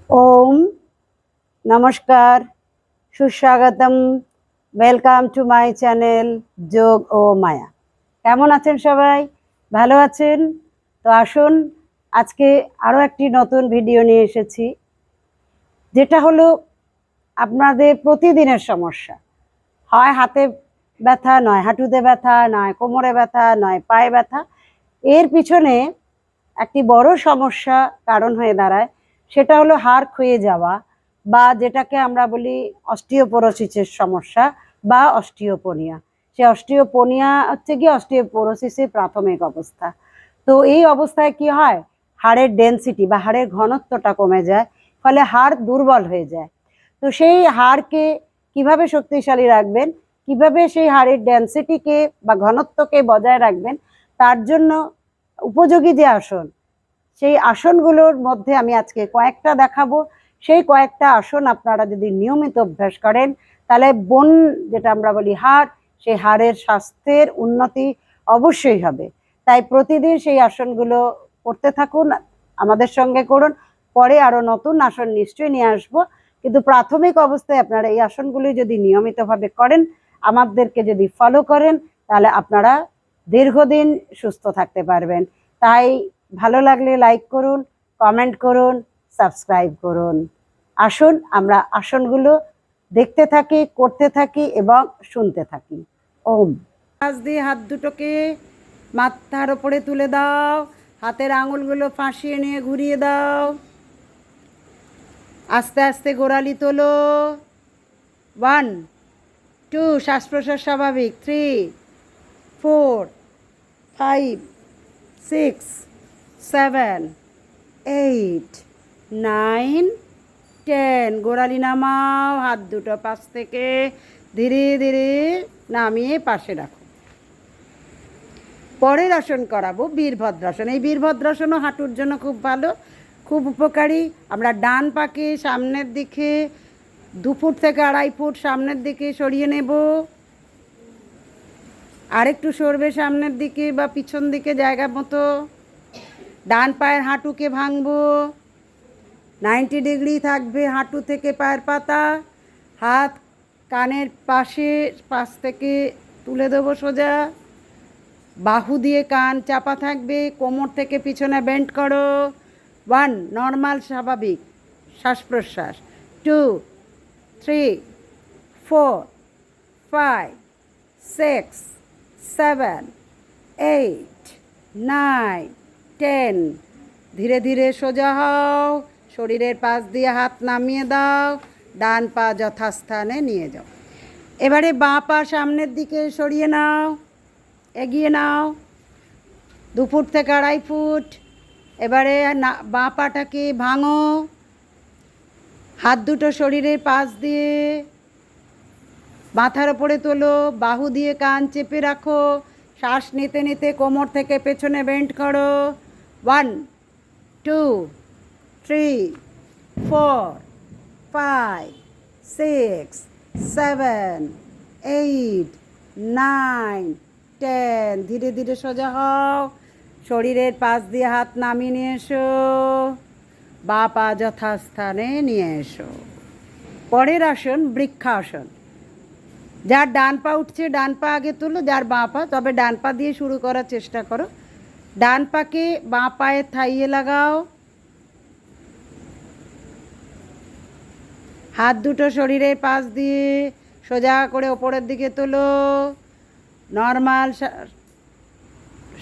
ओम नमस्कार सुस्वागतम welcome to my channel যোগ ও মায়া। কেমন আছেন সবাই? ভালো আছেন তো? আসুন আজকে আরো একটি নতুন ভিডিও নিয়ে এসেছি, যেটা হলো আপনাদের প্রতিদিনের সমস্যা। হয় হাতে ব্যথা, নয় হাঁটুতে ব্যথা, নয় কোমরে ব্যথা, নয় পায়ে ব্যথা। এর পিছনে একটি বড় সমস্যা কারণ হয়ে দাঁড়ায়, সেটা হলো হাড় ক্ষয়ে যাওয়া, বা যেটাকে আমরা বলি অস্টিওপোরোসিসের সমস্যা বা অস্টিওপোনিয়া। সে অস্টিওপোনিয়া হচ্ছে গিয়ে অস্টিওপোরোসিসের প্রাথমিক অবস্থা। তো এই অবস্থায় কি হয়, হাড়ের ডেন্সিটি বা হাড়ের ঘনত্বটা কমে যায়, ফলে হাড় দুর্বল হয়ে যায়। তো সেই হাড়কে কিভাবে শক্তিশালী রাখবেন, কিভাবে সেই হাড়ের ডেন্সিটিকে বা ঘনত্বকে বজায় রাখবেন, তার জন্য উপযোগী যে আসন, সেই আসনগুলোর মধ্যে আমি আজকে কয়েকটা দেখাবো। সেই কয়েকটা আসন আপনারা যদি নিয়মিত অভ্যাস করেন, তাহলে বোন, যেটা আমরা বলি হাড়, সেই হাড়ের স্বাস্থ্যের উন্নতি অবশ্যই হবে। তাই প্রতিদিন সেই আসনগুলো করতে থাকুন, আমাদের সঙ্গে করুন। পরে আরো নতুন আসন নিশ্চয়ই নিয়ে আসবো, কিন্তু প্রাথমিক অবস্থায় আপনারা এই আসনগুলি যদি নিয়মিতভাবে করেন, আমাদেরকে যদি ফলো করেন, তাহলে আপনারা দীর্ঘদিন সুস্থ থাকতে পারবেন। তাই ভালো লাগলে লাইক করুন, কমেন্ট করুন, সাবস্ক্রাইব করুন। আসুন আমরা আসনগুলো দেখতে থাকি, করতে থাকি এবং শুনতে থাকি। ওম। পাশ দিয়ে হাত দুটোকে মাথার ওপরে তুলে দাও, হাতের আঙুলগুলো ফাঁসিয়ে নিয়ে ঘুরিয়ে দাও। আস্তে আস্তে গোড়ালি তোলো। 1 2, শ্বাস প্রশ্বাস স্বাভাবিক। 3 4 5 6 7 8 9 10। গোড়ালি নামাও, হাত দুটো পাশ থেকে ধীরে ধীরে নামিয়ে পাশে রাখো। পরের আসন করাবো বীরভদ্রাসন। এই বীরভদ্রাসনও হাঁটুর জন্য খুব ভালো, খুব উপকারী। আমরা ডান পাকে সামনের দিকে 2 ফুট থেকে 2.5 ফুট সামনের দিকে সরিয়ে নেব। আরেকটু সরবে সামনের দিকে বা পিছন দিকে জায়গা মতো। ডান পায়ের হাঁটুকে ভাঙবো, 90 ডিগ্রি থাকবে হাঁটু থেকে পায়ের পাতা। হাত কানের পাশ থেকে তুলে দেবো সোজা। বাহু দিয়ে কান চাপা থাকবে, কোমর থেকে পিছনে বেন্ড করো। 1 নর্মাল স্বাভাবিক শ্বাস প্রশ্বাস। 2 3 4 5 6 7 8 9 10। ধীরে ধীরে সোজা হও, শরীরের পাশ দিয়ে হাত নামিয়ে দাও, ডান পা যথাস্থানে নিয়ে যাও। এবারে বাঁ পা সামনের দিকে সরিয়ে নাও, এগিয়ে নাও 2 ফুট থেকে 2.5 ফুট। এবারে বাঁ পাটাকে ভাঙো, হাত দুটো শরীরের পাশ দিয়ে মাথার ওপরে তোলো, বাহু দিয়ে কান চেপে রাখো, শ্বাস নিতে নিতে কোমর থেকে পেছনে বেন্ড করো। 1 2 3 4 5 6 7 8 9 10। ধীরে ধীরে সোজা হও, শরীরের পাশ দিয়ে হাত নামিয়ে নিয়ে এসো, বাঁ পা যথাস্থানে নিয়ে এসো। পরের আসন বৃক্ষাসন। যার ডান পা উঠছে ডান পা আগে তোলো, যার বাঁ পা, তবে ডান পা দিয়ে শুরু করার চেষ্টা করো। ডান পাকে বাঁ পায়ে থাইয়ে লাগাও, হাত দুটো শরীরের পাশ দিয়ে সোজা করে ওপরের দিকে তোলো। নর্মাল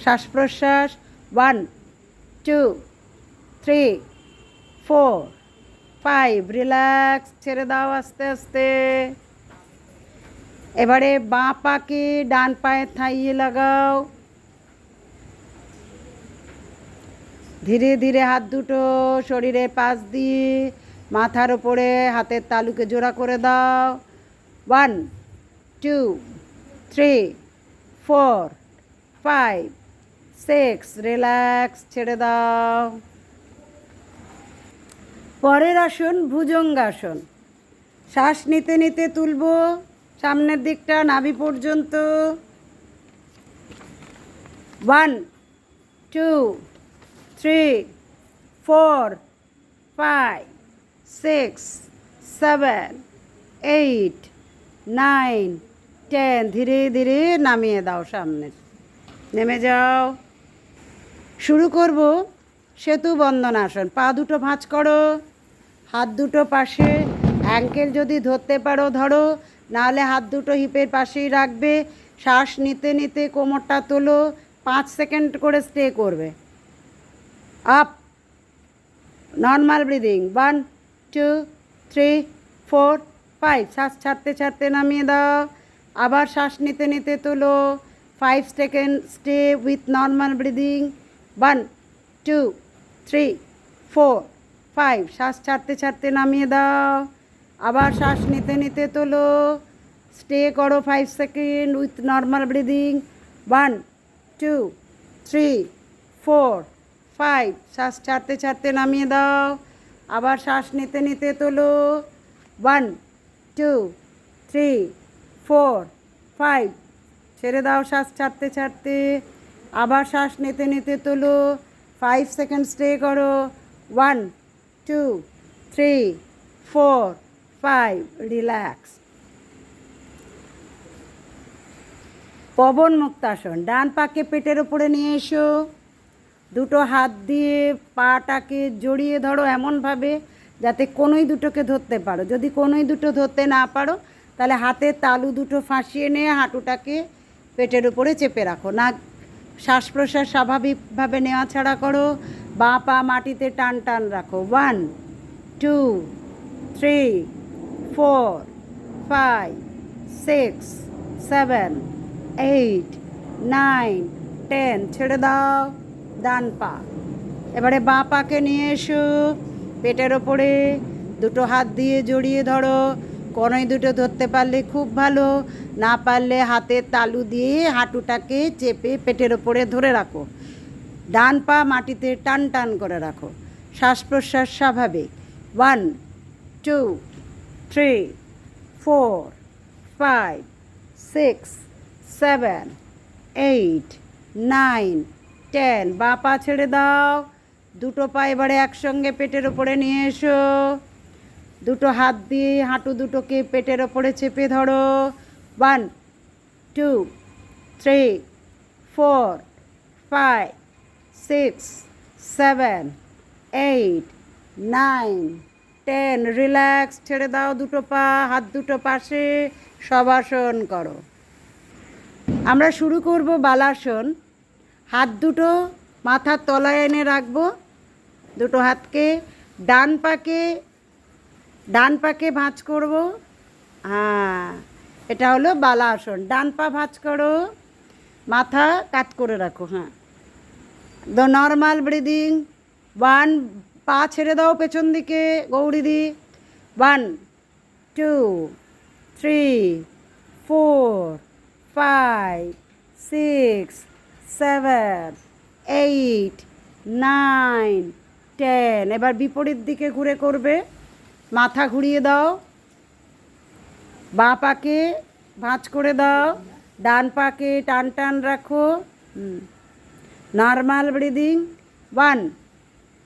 শ্বাস প্রশ্বাস। 1 2 3 4 5। রিল্যাক্স, ছেড়ে দাও আস্তে আস্তে। এবারে বাঁ পাকে ডান পায়ে থাইয়ে লাগাও, ধীরে ধীরে হাত দুটো শরীরের পাশ দিয়ে মাথার ওপরে হাতের তালুকে জোড়া করে দাও। 1 2 3 4 5 6। রিল্যাক্স, ছেড়ে দাও। পরের আসন ভুজঙ্গাসন। শ্বাস নিতে নিতে তুলবো সামনের দিকটা নাভি পর্যন্ত। 1 2 3 4 5 6 7 8 9 10 ধীরে ধীরে নামিয়ে দাও সামনে নেমে যাও শুরু করব সেতু বন্দনাসন পা দুটো ভাঁজ করো হাত দুটো পাশে অ্যাঙ্কেল যদি ধরতে পারো ধরো নাহলে হাত দুটো হিপের পাশেই রাখবে শ্বাস নিতে নিতে কোমরটা তোলো 5 সেকেন্ড করে স্টে করবে আপ নর্মাল ব্রিদিং 1 2 3 4 5 শ্বাস ছাড়তে ছাড়তে নামিয়ে দাও আবার শ্বাস নিতে নিতে তোলো 5 second stay with normal breathing 1 2 3 4 5 শ্বাস ছাড়তে ছাড়তে নামিয়ে দাও আবার শ্বাস নিতে নিতে তোলো স্টে করো 5 সেকেন্ড উইথ নর্মাল ব্রিদিং 1 2 3 4 5 শ্বাস ছাড়তে ছাড়তে নামিয়ে দাও আবার শ্বাস নিতে নিতে তোলো 1 2 3 4 5 ছেড়ে দাও শ্বাস ছাড়তে ছাড়তে আবার শ্বাস নিতে নিতে তোলো 5 সেকেন্ড স্টে করো 1 2 3 4 5 রিল্যাক্স পবন মুক্তাসন ডান পাকে পেটের উপরে নিয়ে এসো দুটো হাত দিয়ে পাটাকে জড়িয়ে ধরো এমনভাবে যাতে কোনোই দুটোকে ধরতে পারো যদি কোনোই দুটো ধরতে না পারো তাহলে হাতের তালু দুটো ফাঁসিয়ে নিয়ে হাঁটুটাকে পেটের উপরে চেপে রাখো না শ্বাস প্রশ্বাস স্বাভাবিকভাবে নেওয়া ছাড়া করো বাঁ পা মাটিতে টান টান রাখো 1 2 3 4 5 6 7 8 9 10 ছেড়ে দাও ডান পা এবারে বাঁ পাকে নিয়ে এসো পেটের ওপরে দুটো হাত দিয়ে জড়িয়ে ধরো কোনোই দুটো ধরতে পারলে খুব ভালো না পারলে হাতের তালু দিয়ে হাঁটুটাকে চেপে পেটের ওপরে ধরে রাখো ডান পা মাটিতে টান টান করে রাখো শ্বাস প্রশ্বাস স্বাভাবিক 1 2 3 4 5 6 7 8 9 10 বাঁ পা ছেড়ে দাও দুটো পা এবারে একসঙ্গে পেটের ওপরে নিয়ে এসো দুটো হাত দিয়ে হাঁটু দুটোকে পেটের ওপরে চেপে ধরো 1 2 3 4 5 6 7 8 9 10 রিল্যাক্স ছেড়ে দাও দুটো পা হাত দুটো পাশে শবাসন করো আমরা শুরু করব বালাসন হাত দুটো মাথার তলায় এনে রাখবো দুটো হাতকে ডান পাকে ভাঁজ করব হ্যাঁ এটা হলো বালাসন ডান পা ভাঁজ করো মাথা কাত করে রাখো হ্যাঁ দ্য নর্মাল ব্রিদিং 1 পা ছেড়ে দাও পেছন দিকে গৌরীদি 1 2 3 4 5 6 7 8 9 10 এবার বিপরীত দিকে ঘুরে করবে মাথা ঘুরিয়ে দাও বাঁ পাকে ভাঁজ করে দাও ডান পাকে টান টান রাখো নর্মাল ব্রিদিং 1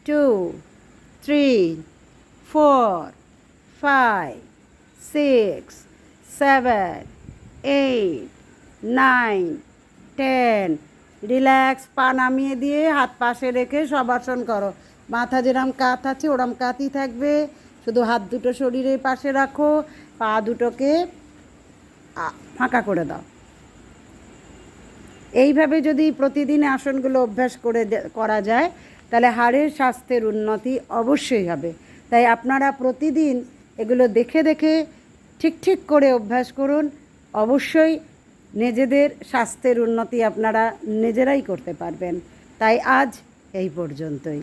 2 3 4 5 6 7 8 9 10 রিল্যাক্স পা নামিয়ে দিয়ে হাত পাশে রেখে শবাসন করো মাথা যেরকম কাত আছে ওরম কাতই থাকবে শুধু হাত দুটো শরীরের পাশে রাখো পা দুটোকে ফাঁকা করে দাও এইভাবে যদি প্রতিদিন আসনগুলো অভ্যাস করা যায় তাহলে হাড়ের স্বাস্থ্যের উন্নতি অবশ্যই হবে তাই আপনারা প্রতিদিন এগুলো দেখে দেখে ঠিক করে অভ্যাস করুন অবশ্যই নিজেদের স্বাস্থ্যের উন্নতি আপনারা নিজেরাই করতে পারবেন তাই আজ এই পর্যন্তই।